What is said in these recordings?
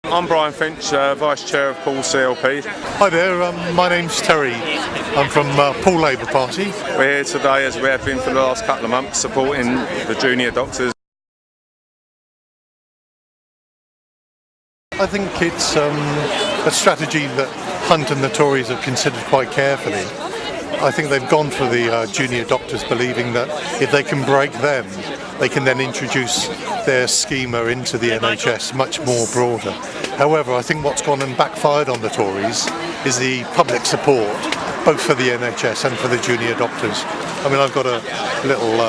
I'm Brian Finch, Vice Chair of Paul CLP. Hi there, my name's Terry. I'm from Paul Labour Party. We're here today, as we have been for the last couple of months, supporting the junior doctors. I think it's a strategy that Hunt and the Tories have considered quite carefully. I think they've gone for the junior doctors, believing that if they can break them, they can then introduce their schema into the NHS much more broader. However, I think what's gone and backfired on the Tories is the public support, both for the NHS and for the junior doctors. I mean, I've got a little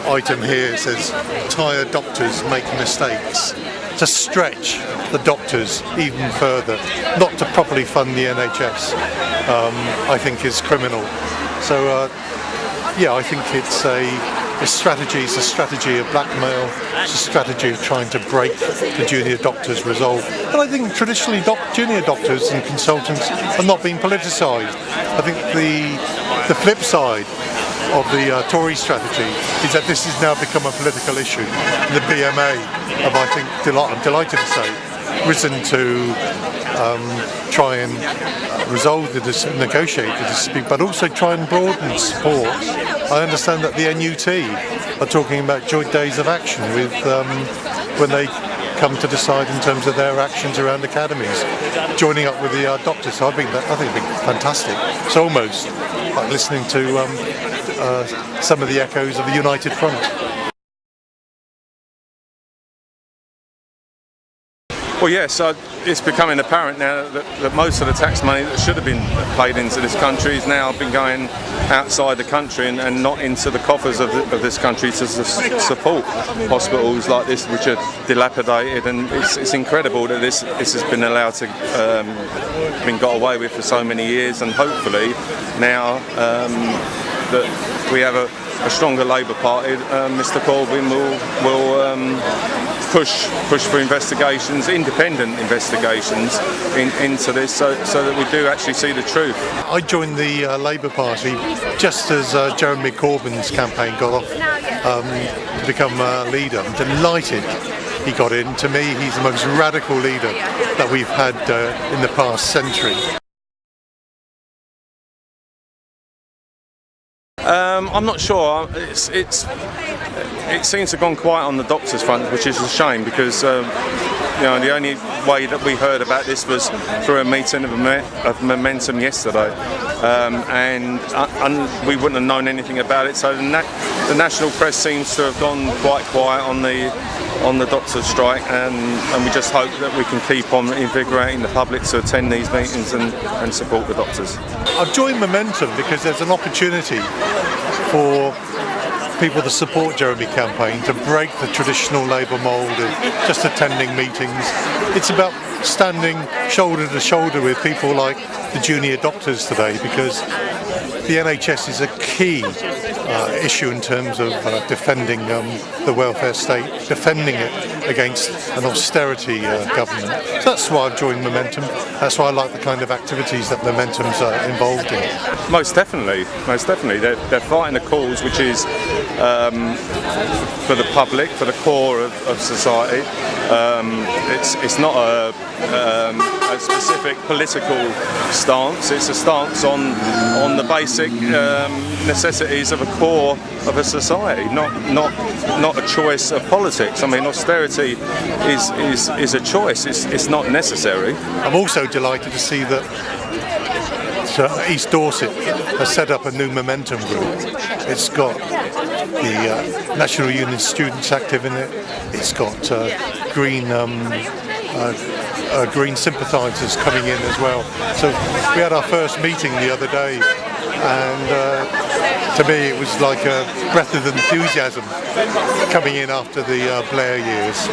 item here, it says, tired doctors make mistakes. To stretch the doctors even further, not to properly fund the NHS, I think is criminal. So, yeah, I think it's a strategy of blackmail, it's a strategy of trying to break the junior doctors' resolve. And I think traditionally junior doctors and consultants have not been politicised. I think the flip side of the Tory strategy is that this has now become a political issue. The BMA have, I think, I'm delighted to say, risen to try and negotiate the dispute, but also try and broaden support. I understand that the NUT are talking about joint days of action with when they come to decide in terms of their actions around academies, joining up with the doctors. So I think it'd be fantastic. It's almost like listening to some of the echoes of the United Front. Well, yes, it's becoming apparent now that most of the tax money that should have been paid into this country has now been going outside the country and not into the coffers of this country to support hospitals like this, which are dilapidated. And it's incredible that this has been allowed to been got away with for so many years. And hopefully now that we have a stronger Labour Party, Mr Corbyn will push for investigations, independent investigations into this, so that we do actually see the truth. I joined the Labour Party just as Jeremy Corbyn's campaign got off to become leader. I'm delighted he got in. To me, he's the most radical leader that we've had in the past century. I'm not sure. It seems to have gone quiet on the doctors' front, which is a shame, because the only way that we heard about this was through a meeting of Momentum yesterday, and we wouldn't have known anything about it. So the national press seems to have gone quite quiet on the doctors' strike, and we just hope that we can keep on invigorating the public to attend these meetings and support the doctors. I've joined Momentum because there's an opportunity for people to support Jeremy campaign, to break the traditional Labour mould of just attending meetings. It's about standing shoulder to shoulder with people like the junior doctors today, because the NHS is a key issue in terms of defending the welfare state, defending it against an austerity government. So that's why I've joined Momentum. That's why I like the kind of activities that Momentum's involved in. Most definitely. They're fighting a cause which is for the public, for the core of society. It's not a specific political stance. It's a stance on the basic necessities of a core of a society, not a choice of politics. I mean, austerity is a choice. It's not necessary. I'm also delighted to see that East Dorset has set up a new Momentum group. It's got the National Union Students active in it. It's got green sympathisers coming in as well. So we had our first meeting the other day, and to me it was like a breath of enthusiasm coming in after the Blair years.